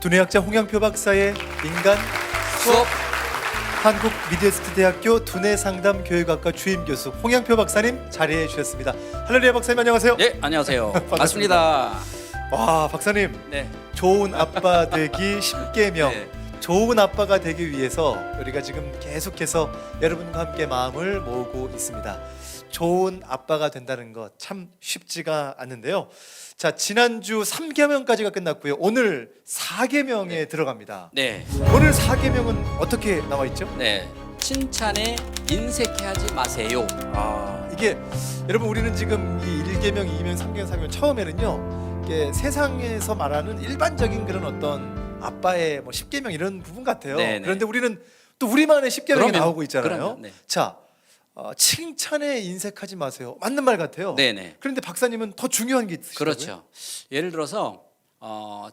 두뇌학자 홍양표 박사의 인간 수업. 한국미디어스트대학교 두뇌상담교육학과 주임 교수 홍양표 박사님 자리해 주셨습니다. 할렐루야 박사님 안녕하세요. 네, 안녕하세요. 반갑습니다. 와 박사님 네. 좋은 아빠 되기 10계명 네. 좋은 아빠가 되기 위해서 우리가 지금 계속해서 여러분과 함께 마음을 모으고 있습니다. 좋은 아빠가 된다는 것 참 쉽지가 않는데요. 자, 지난주 3계명까지가 끝났고요. 오늘 4계명에 들어갑니다. 네. 오늘 4계명은 어떻게 나와 있죠? 네. 칭찬에 인색해하지 마세요. 이게 여러분 우리는 지금 이 1계명, 2계명, 3계명, 4계명 처음에는요. 이게 세상에서 말하는 일반적인 그런 어떤 아빠의 뭐 10계명 이런 부분 같아요. 네네. 그런데 우리는 또 우리만의 10계명이 그럼요. 나오고 있잖아요. 그럼요. 네. 자, 칭찬에 인색하지 마세요. 맞는 말 같아요. 네네. 그런데 박사님은 더 중요한 게 있으시다고요? 그렇죠. 예를 들어서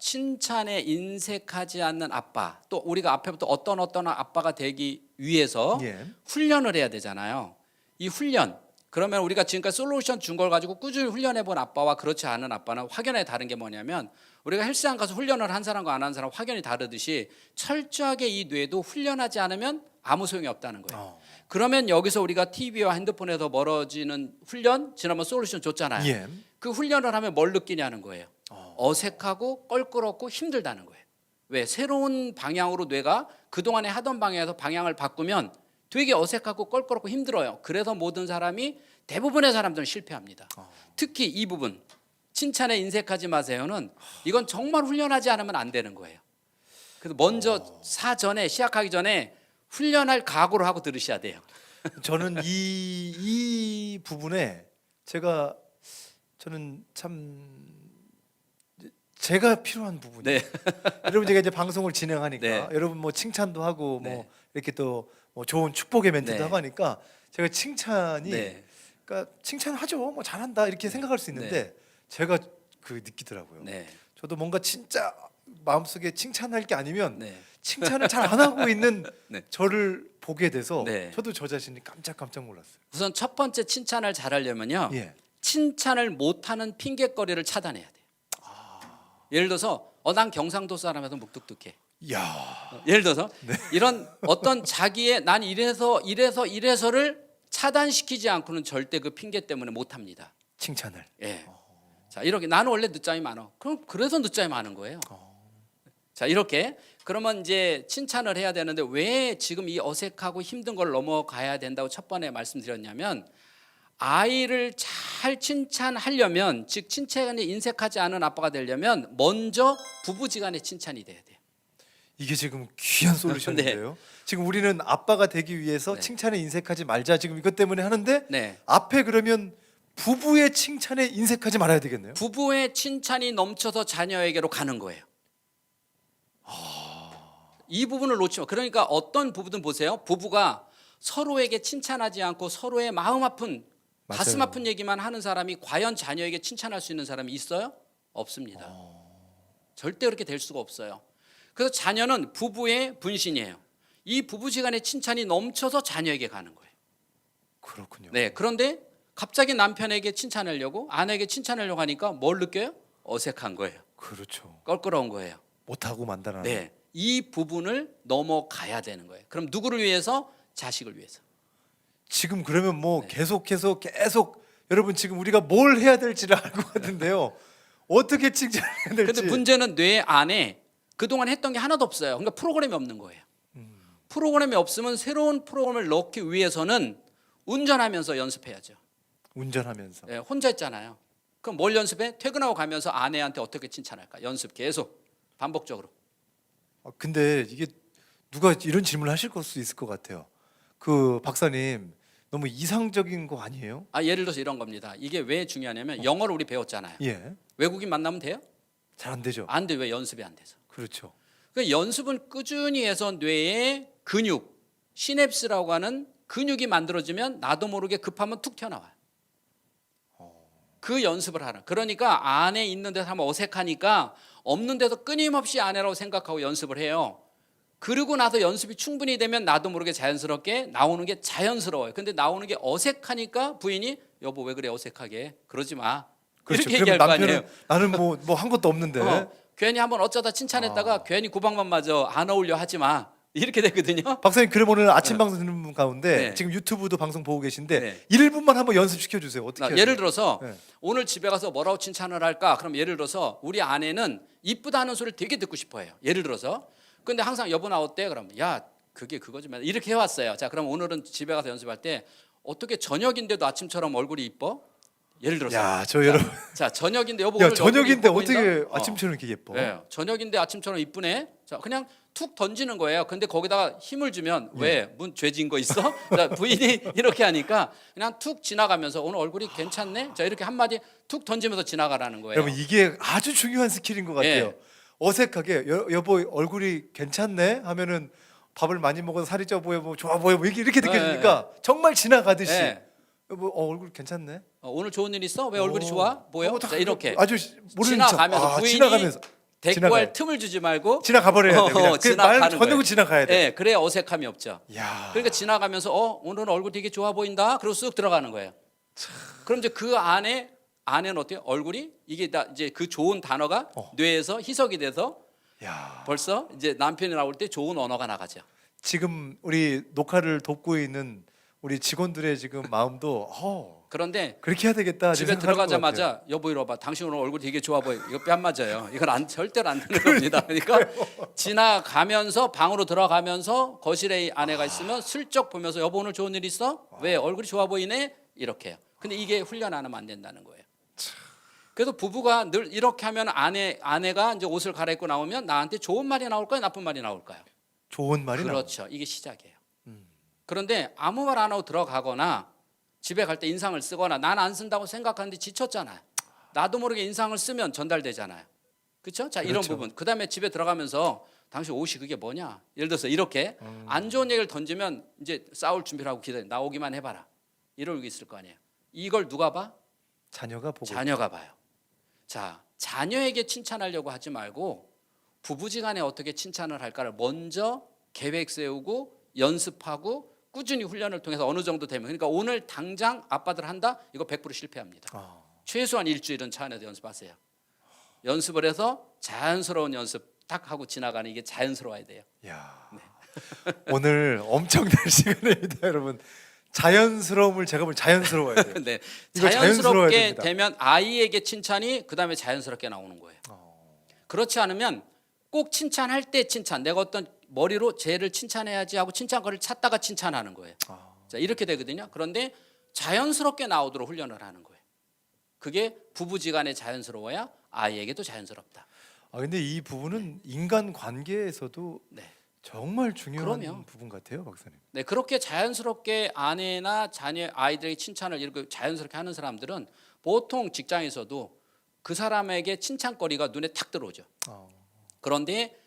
칭찬에 인색하지 않는 아빠, 또 우리가 앞에부터 어떤 아빠가 되기 위해서 예. 훈련을 해야 되잖아요. 이 훈련, 그러면 우리가 지금까지 솔루션 준 걸 가지고 꾸준히 훈련해 본 아빠와 그렇지 않은 아빠는 확연하게 다른 게 뭐냐면, 우리가 헬스장 가서 훈련을 한 사람과 안 한 사람 확연히 다르듯이 철저하게 이 뇌도 훈련하지 않으면 아무 소용이 없다는 거예요. 그러면 여기서 우리가 TV와 핸드폰에서 멀어지는 훈련, 지난번 솔루션 줬잖아요. 예. 그 훈련을 하면 뭘 느끼냐는 거예요. 어색하고 껄끄럽고 힘들다는 거예요. 왜? 새로운 방향으로 뇌가 그동안에 하던 방향에서 방향을 바꾸면 되게 어색하고 껄끄럽고 힘들어요. 그래서 모든 사람이, 대부분의 사람들은 실패합니다. 특히 이 부분, 칭찬에 인색하지 마세요는 이건 정말 훈련하지 않으면 안 되는 거예요. 그래서 먼저 사전에, 시작하기 전에 훈련할 각오를 하고 들으셔야 돼요. 저는 이 부분에 저는 참 제가 필요한 부분이에요. 네. 여러분 제가 이제 방송을 진행하니까 네. 여러분 뭐 칭찬도 하고 뭐 네. 이렇게 또 뭐 좋은 축복의 멘트도 네. 하고 하니까 제가 칭찬이 네. 그러니까 칭찬하죠. 뭐 잘한다 이렇게 생각할 수 있는데 제가 느끼더라고요. 네. 저도 뭔가 진짜 마음속에 칭찬할 게 아니면 네. 칭찬을 잘 안 하고 있는 네. 저를 보게 돼서 네. 저도 저 자신이 깜짝 놀랐어요. 우선 첫 번째 칭찬을 잘하려면요. 예. 칭찬을 못하는 핑계거리를 차단해야 돼요. 예를 들어서 난 경상도 사람에서 묵뚝뚝해. 야. 예를 들어서 이런 어떤 자기의 난 이래서를 차단시키지 않고는 절대 그 핑계 때문에 못합니다. 칭찬을. 예. 자, 이렇게 나는 원래 늦잠이 많아. 그럼 그래서 늦잠이 많은 거예요. 자, 이렇게 그러면 이제 칭찬을 해야 되는데 왜 지금 이 어색하고 힘든 걸 넘어가야 된다고 첫 번에 말씀드렸냐면, 아이를 잘 칭찬하려면, 즉 칭찬에 인색하지 않은 아빠가 되려면 먼저 부부지간의 칭찬이 돼야 돼요. 이게 지금 귀한 솔루션인데요. 지금 우리는 아빠가 되기 위해서 네. 칭찬에 인색하지 말자 지금 이것 때문에 하는데 네. 앞에 그러면 부부의 칭찬에 인색하지 말아야 되겠네요. 부부의 칭찬이 넘쳐서 자녀에게로 가는 거예요. 이 부분을 놓치면, 그러니까 어떤 부부든 보세요. 부부가 서로에게 칭찬하지 않고 서로의 마음 아픈, 맞아요. 가슴 아픈 얘기만 하는 사람이 과연 자녀에게 칭찬할 수 있는 사람이 있어요? 없습니다. 절대 그렇게 될 수가 없어요. 그래서 자녀는 부부의 분신이에요. 이 부부지간의 칭찬이 넘쳐서 자녀에게 가는 거예요. 그렇군요. 네, 그런데 갑자기 남편에게 칭찬하려고, 아내에게 칭찬하려고 하니까 뭘 느껴요? 어색한 거예요. 그렇죠. 껄끄러운 거예요. 못하고 만다는. 네, 이 부분을 넘어가야 되는 거예요. 그럼 누구를 위해서? 자식을 위해서. 지금 그러면 뭐 네. 계속 여러분 지금 우리가 뭘 해야 될지를 알 것 같은데요. 어떻게 칭찬해야 될지. 근데 문제는 뇌 안에 그동안 했던 게 하나도 없어요. 그러니까 프로그램이 없는 거예요. 프로그램이 없으면 새로운 프로그램을 넣기 위해서는 운전하면서 연습해야죠. 운전하면서. 네, 혼자 있잖아요. 그럼 뭘 연습해? 퇴근하고 가면서 아내한테 어떻게 칭찬할까? 연습 계속 반복적으로. 근데 이게 누가 이런 질문을 하실 수 있을 것 같아요. 그 박사님 너무 이상적인 거 아니에요? 예를 들어서 이런 겁니다. 이게 왜 중요하냐면 영어를 우리 배웠잖아요. 예. 외국인 만나면 돼요? 잘 안 되죠. 안 돼. 왜? 연습이 안 돼서. 그렇죠. 그 연습을 꾸준히 해서 뇌의 근육, 시냅스라고 하는 근육이 만들어지면 나도 모르게 급하면 툭 튀어나와요. 그 연습을 하라. 그러니까 안에 있는 데서 하면 어색하니까 없는 데서 끊임없이 아내라고 생각하고 연습을 해요. 그러고 나서 연습이 충분히 되면 나도 모르게 자연스럽게 나오는 게 자연스러워요. 근데 나오는 게 어색하니까 부인이 여보 왜 그래 어색하게 그러지 마. 그렇죠. 이렇게 얘기할 거 남편은 아니에요. 나는 뭐 한 것도 없는데. 괜히 한번 어쩌다 칭찬했다가 괜히 구박만 맞아 안 어울려 하지 마. 이렇게 되거든요. 박사님, 그럼 오늘 아침 방송 듣는 분 가운데 네. 지금 유튜브도 방송 보고 계신데 네. 1분만 한번 연습시켜 주세요. 어떻게 하세요? 예를 들어서 네. 오늘 집에 가서 뭐라고 칭찬을 할까? 그럼 예를 들어서 우리 아내는 이쁘다는 소리를 되게 듣고 싶어해요. 예를 들어서. 근데 항상 여보 나 어때? 그럼 야 그게 그거지 말 이렇게 해왔어요. 자 그럼 오늘은 집에 가서 연습할 때 어떻게 저녁인데도 아침처럼 얼굴이 이뻐? 예를 들어서. 야, 저 여러분. 자 저녁인데 여보 야, 오늘 저녁인데 얼굴이 이뻐 어떻게 보인다? 아침처럼 이렇게 예뻐? 네, 저녁인데 아침처럼 이쁘네. 자, 그냥 툭 던지는 거예요. 근데 거기다가 힘을 주면 왜? 문 죄진 거 있어? 자, 부인이 이렇게 하니까 그냥 툭 지나가면서 오늘 얼굴이 괜찮네. 자, 이렇게 한마디 툭 던지면서 지나가라는 거예요. 여러분, 이게 아주 중요한 스킬인 것 같아요. 예. 어색하게 여보 얼굴이 괜찮네 하면은 밥을 많이 먹어서 살이 쪄 보여, 뭐 좋아 보여, 뭐 이렇게 느껴지니까 정말 지나가듯이 예. 여보 얼굴 괜찮네. 오늘 좋은 일 있어? 왜 얼굴이 좋아? 보여? 자, 이렇게 아주 모르는 척. 지나가면서 부인이 지나가면서 대꾸할 틈을 주지 말고 지나가 버려야 돼. 그냥 그 지나가는 말 건너고 거예요. 지나가야 돼. 예, 그래야 어색함이 없죠. 야. 그러니까 지나가면서 오늘은 얼굴 되게 좋아 보인다. 그리고 쑥 들어가는 거예요. 그럼 이제 그 안에는 어때요? 얼굴이 이게 다 이제 그 좋은 단어가 뇌에서 희석이 돼서 야. 벌써 이제 남편이 나올 때 좋은 언어가 나가죠. 지금 우리 녹화를 돕고 있는 우리 직원들의 지금 마음도 그런데 그렇게 해야 되겠다. 집에 생각하는 것 같아요. 들어가자마자 여보 이리 와봐. 당신 오늘 얼굴 되게 좋아 보여. 이거 뺨 맞아요. 이건 절대로 안 되는 겁니다. 그러니까 지나가면서 방으로 들어가면서 거실에 아내가 있으면 슬쩍 보면서 여보 오늘 좋은 일 있어? 왜 얼굴이 좋아 보이네? 이렇게요. 근데 이게 훈련 안 하면 안 된다는 거예요. 그래서 부부가 늘 이렇게 하면 아내가 이제 옷을 갈아입고 나오면 나한테 좋은 말이 나올까요? 나쁜 말이 나올까요? 좋은 말이 나와. 그렇죠. 이게 시작이에요. 그런데 아무 말 안 하고 들어가거나 집에 갈 때 인상을 쓰거나 난 안 쓴다고 생각하는데 지쳤잖아요. 나도 모르게 인상을 쓰면 전달되잖아요. 그렇죠? 자, 이런 그렇죠. 부분. 그다음에 집에 들어가면서 당신 옷이 그게 뭐냐? 예를 들어서 이렇게 안 좋은 얘기를 던지면 이제 싸울 준비를 하고 기다려. 나오기만 해봐라. 이러고 있을 거 아니에요. 이걸 누가 봐? 자녀가 보고. 자녀가 봐요. 자, 자녀에게 칭찬하려고 하지 말고 부부지간에 어떻게 칭찬을 할까를 먼저 계획 세우고 연습하고 꾸준히 훈련을 통해서 어느 정도 되면 그러니까 오늘 당장 아빠들 한다? 이거 100% 실패합니다. 최소한 일주일은 차 안에서 연습하세요. 연습을 해서 자연스러운 연습 딱 하고 지나가는 이게 자연스러워야 돼요. 야. 오늘 엄청난 시간입니다, 여러분. 자연스러움을 제가 보면 자연스러워야 돼요. 네, 이거 자연스러워야 자연스럽게 됩니다. 되면 아이에게 칭찬이 그다음에 자연스럽게 나오는 거예요. 그렇지 않으면 꼭 칭찬할 때 칭찬 내가 어떤 머리로 쟤를 칭찬해야지 하고 칭찬거리를 찾다가 칭찬하는 거예요. 자, 이렇게 되거든요. 그런데 자연스럽게 나오도록 훈련을 하는 거예요. 그게 부부지간에 자연스러워야 아이에게도 자연스럽다. 근데 이 부분은 인간 관계에서도 네. 정말 중요한 그럼요. 부분 같아요, 박사님. 네, 그렇게 자연스럽게 아내나 자녀 아이들에게 칭찬을 이렇게 자연스럽게 하는 사람들은 보통 직장에서도 그 사람에게 칭찬거리가 눈에 탁 들어오죠. 그런데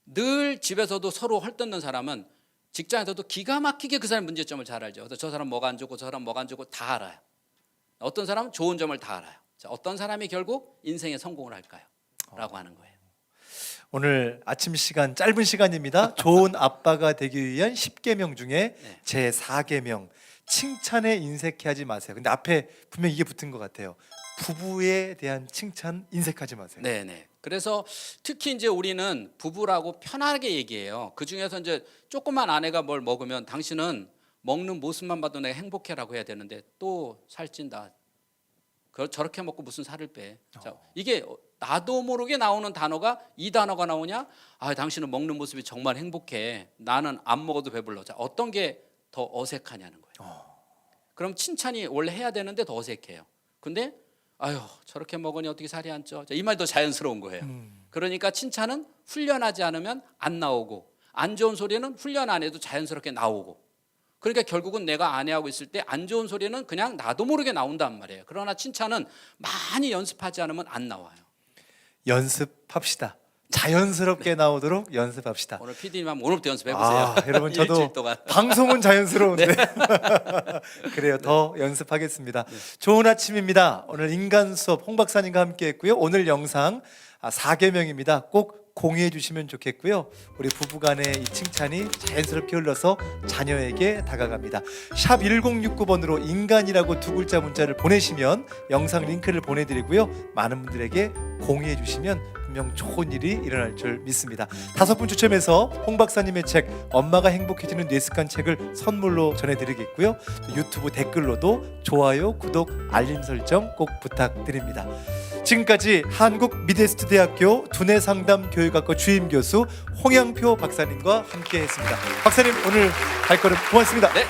늘 집에서도 서로 헐뜯는 사람은 직장에서도 기가 막히게 그 사람 문제점을 잘 알죠. 그래서 저 사람 뭐가 안 좋고 저 사람 뭐가 안 좋고 다 알아요. 어떤 사람은 좋은 점을 다 알아요. 자, 어떤 사람이 결국 인생에 성공을 할까요? 라고 하는 거예요. 오늘 아침 시간 짧은 시간입니다. 좋은 아빠가 되기 위한 10계명 중에 네. 제 4계명 칭찬에 인색해하지 마세요. 근데 앞에 분명히 이게 붙은 것 같아요. 부부에 대한 칭찬 인색하지 마세요. 네, 네. 그래서 특히 이제 우리는 부부라고 편하게 얘기해요. 그 중에서 이제 조그만 아내가 뭘 먹으면 당신은 먹는 모습만 봐도 내가 행복해라고 해야 되는데 또 살찐다. 저렇게 먹고 무슨 살을 빼. 자, 이게 나도 모르게 나오는 단어가 이 단어가 나오냐? 당신은 먹는 모습이 정말 행복해. 나는 안 먹어도 배불러. 자, 어떤 게 더 어색하냐는 거예요. 그럼 칭찬이 원래 해야 되는데 더 어색해요. 근데 저렇게 먹으니 어떻게 살이 안 쪄? 자, 이 말이 더 자연스러운 거예요. 그러니까 칭찬은 훈련하지 않으면 안 나오고 안 좋은 소리는 훈련 안 해도 자연스럽게 나오고 그러니까 결국은 내가 아내하고 있을 때 안 좋은 소리는 그냥 나도 모르게 나온단 말이에요. 그러나 칭찬은 많이 연습하지 않으면 안 나와요. 연습합시다. 자연스럽게 나오도록 연습합시다. 오늘 PD님 한번 오늘부터 연습해 보세요. 여러분 저도 일주일 동안. 방송은 자연스러운데 그래요. 더 연습하겠습니다. 좋은 아침입니다. 오늘 인간 수업 홍 박사님과 함께했고요. 오늘 영상 4계명입니다. 꼭 공유해 주시면 좋겠고요. 우리 부부간의 이 칭찬이 자연스럽게 흘러서 자녀에게 다가갑니다. 샵 1069번으로 인간이라고 2글자 문자를 보내시면 영상 링크를 보내드리고요. 많은 분들에게 공유해 주시면 분명 좋은 일이 일어날 줄 믿습니다. 5분 추첨해서 홍 박사님의 책 엄마가 행복해지는 뇌습관 책을 선물로 전해드리겠고요. 또 유튜브 댓글로도 좋아요, 구독, 알림 설정 꼭 부탁드립니다. 지금까지 한국미대스트대학교 두뇌상담교육학과 주임교수 홍양표 박사님과 함께했습니다. 박사님 오늘 발걸음 고맙습니다. 네.